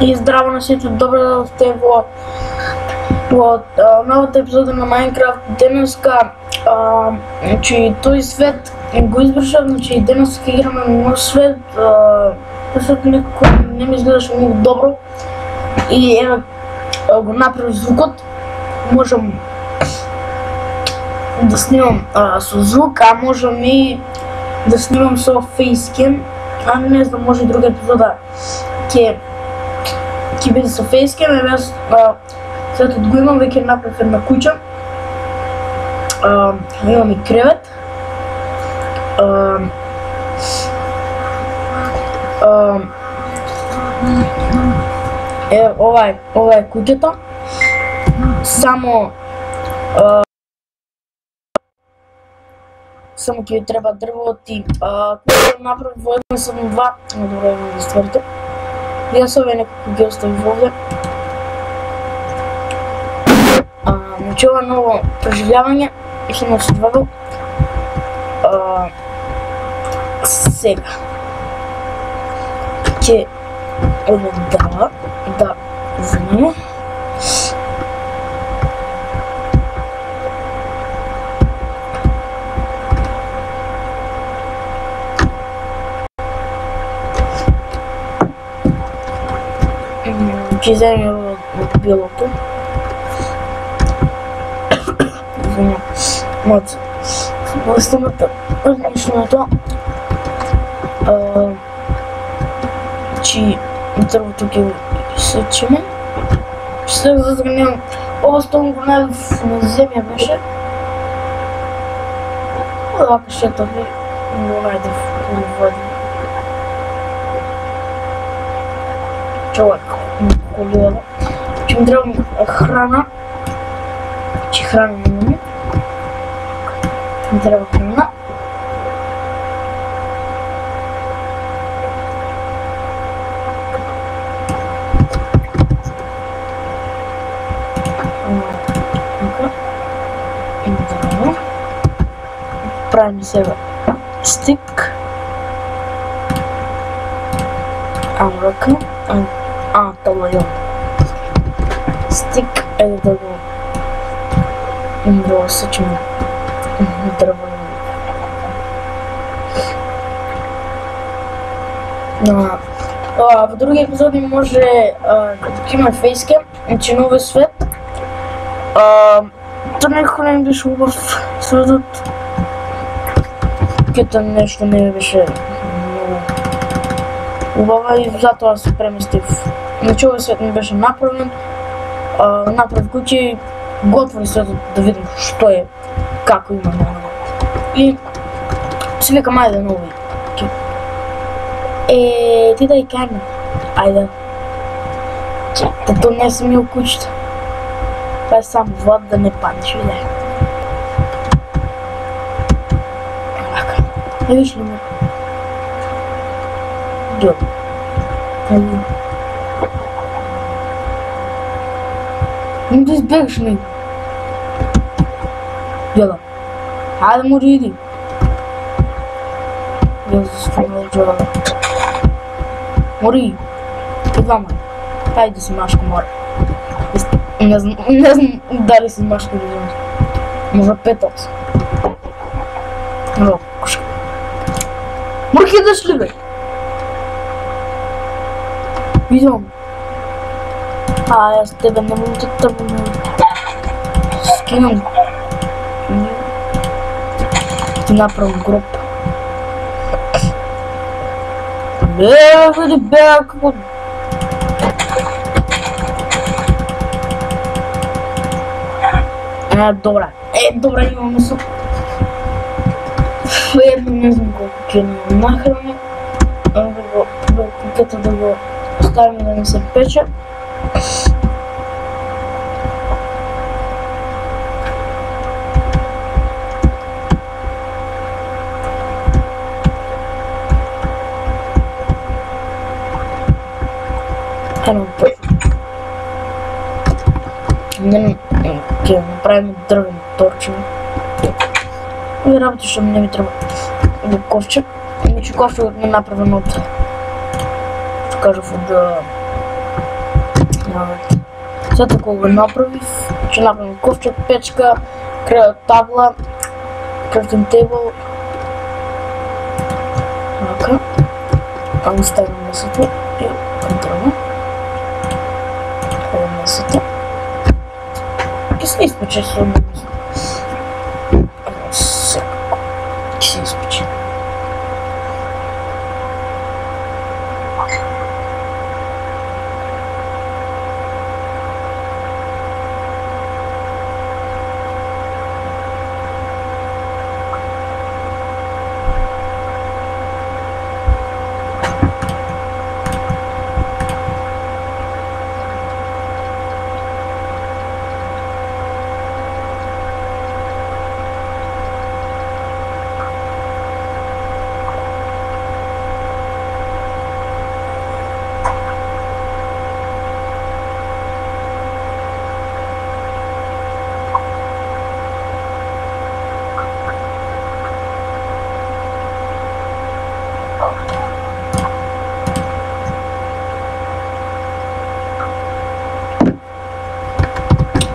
И здраво на сите, добре да сте во новата епизода на Minecraft. Денеска, значи тој свет го избршав, значи денеска играме на нов свет. Свет некако не ми изгледаше многу добро и еве го направив звукот. Можам да снимам со звук, а можам и да снимам со фейсcam. Не знам, може друга епизода ќе биде со фейсcam, јас светот го имам, веќе направив една куќа. Имам и кревет. Ова е куќата. Само ќе ви треба дрво и кога направив во 1.7.2, добро е да стварите. Јас овие некако ги оставив овде. Значи ова ново преживljavање ќе ме survival. Сега ќе одам дрва да земеме. Ќе земеме од белото. Мојот остамата различното. Значи дрвото ќе го сечеме. Сега за да немам ова стол го најдов на земја беше. Овака шетав и го најдов во вода. Човек колијава. Ќе ми треба храна. Че храна немаме. Ми треба храна. Правим сега стик. Ръка. Това е. Стик е да го да сечем дрво. Во други епизоди може да има фейсcam, значи нови свет. То некако не ми беше убав светот. Кето нешто не ми беше много убава и затоа се преместив. Значи овој свет ми беше направен. Направив куќа и го отвори светот да видим што е, како има наново. И си викам, ајде нови. Ти да и кајме. Ајде. То не си ми у куќата. Това е само вода да не паднеш, виде. Така. Не виж ли ме? Добре. Ајде. Не да избегаш ми. Гледам. Хайде, мори, иди. Гледам за спомнал джода. Мори. Идва, мори. Хайде си машко, мори. Не знам дали си машко или женска. Може петълс. Много кошка. Мори, идеш ли, бе? Идвам. Аз тебе не мога да тървам. Скинам. Ти направам гроб. Види бе, какво... Добре. Добре, имаме суп. Едно не знам колко ќе нахране. Да куката да го оставим да не се пече. Ќе направим дрвени торчеви. И работи што не ми треба во ковчег. Иначе ковчегот ми е направен од, кажав, од След ако го направих, ще направим ковчег, печка, табла, крафтинг тейбъл. Така. Оставим месото и контролно. Оставим месото. И се изпече с едно месо. И се изпече.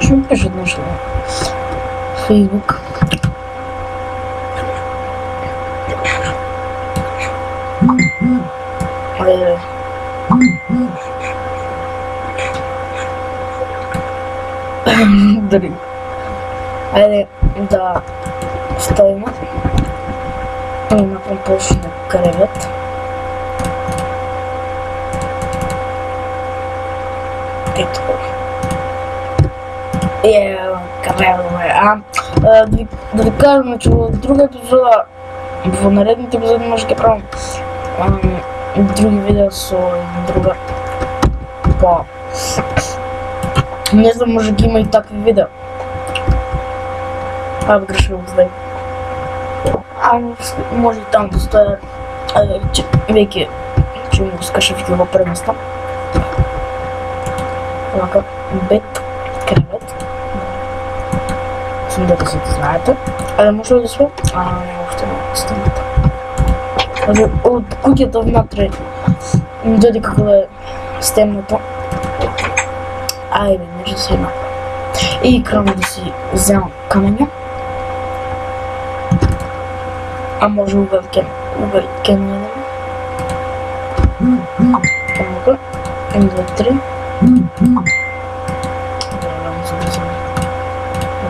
Ще ми пишат нещо на Фейсбук. Айде. Дали. Айде да ставим. Напълно почне кревет. Ето. Да ви кажем, че в друга епизода, в наредните епизоди може да правим други видеа с друга по... Не знам, може да има и такви видеа. Грешно го знае. Може и там да стоя, веки, че му скаша в това преместа. Така, бет, кревет. Да си да знаете. Може ли да сме? Не, още не стената. От кутията внатре ми даде какво е стемното. Айде, може да си една. И крайно да си вземам каменя. Може угъркен да дадем. Помога. 1, 2, 3.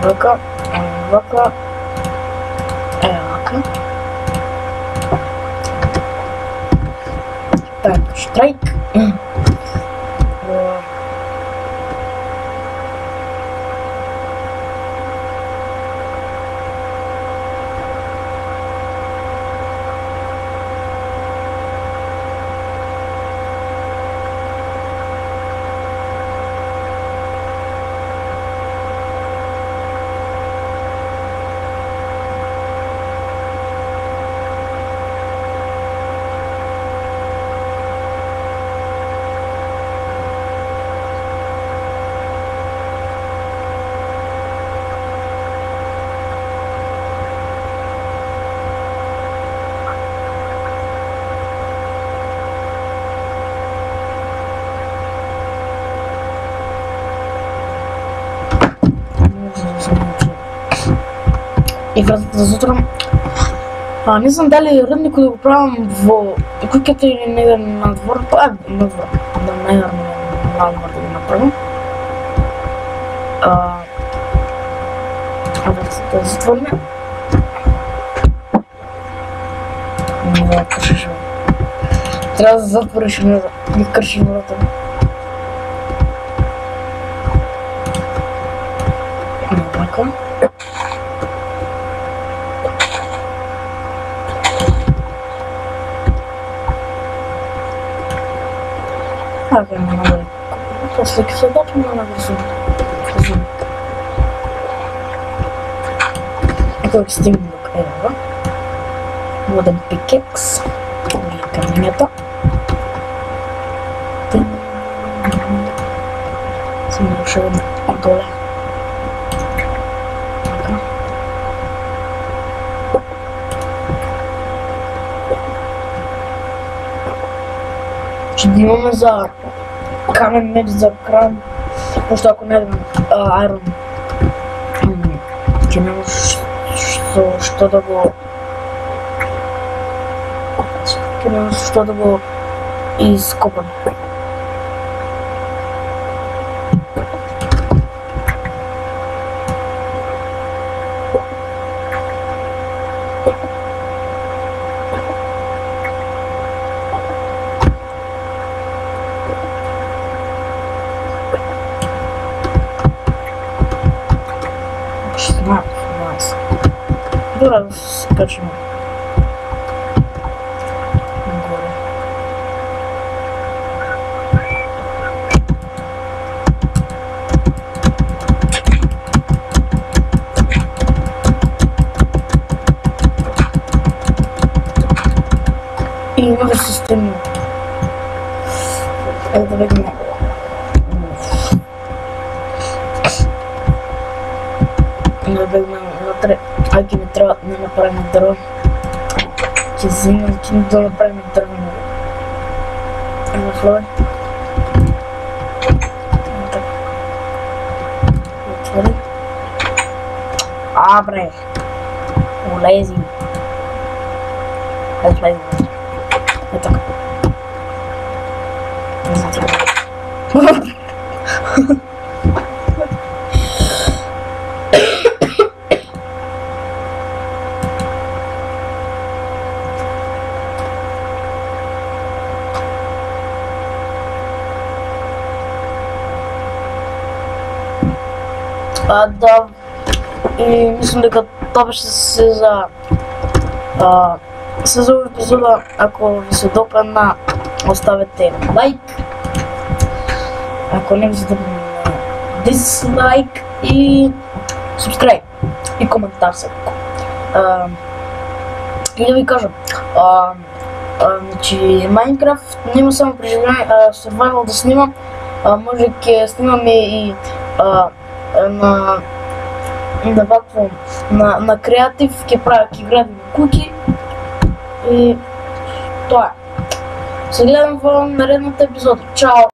Вака, вака, вака. Так, штрайк. И вратата за утро. Не знам дали ръднико да го правим в кукета или не на двор. На двор. Да, най-верно на двор да го направим. Вратата затворим. Не да кършиш. Трябва да затвориш, не да кършиш вратата. Така. Така, не надо. После кисадата не надо. Ето ги стигнем до края. Воден пикекс. И каменята. Си нарушаваме отдоле. Ще имаме за камен меч за кран. Pošto ako ne znam Iron, ti ne možeš što da go... Ti ne možeš što da go iskopam. Nice. Dobra, skačemo. Gore. I ima da se stimimo. Evo da vidimo. Да бегнем вътре. Айде не трябва да направим дърво. Ще взимам да направим дърво. Ево слой. Така. Отвори. Бре. Улези. Айде слайдем. Е така. Не знам това. Да, и мислям дека тоа беше се за епизода. Ако ви се допадна, оставете лайк. Ако не ви се допадна, дизлайк и субскрайб и коментар секако. И да ви кажам, значи Майнкрафт нема само преживяване, survival да снимам, може ќе снимаме и на креатив, ќе градим куки и тоа е. Се гледам во наредната епизода. Чао!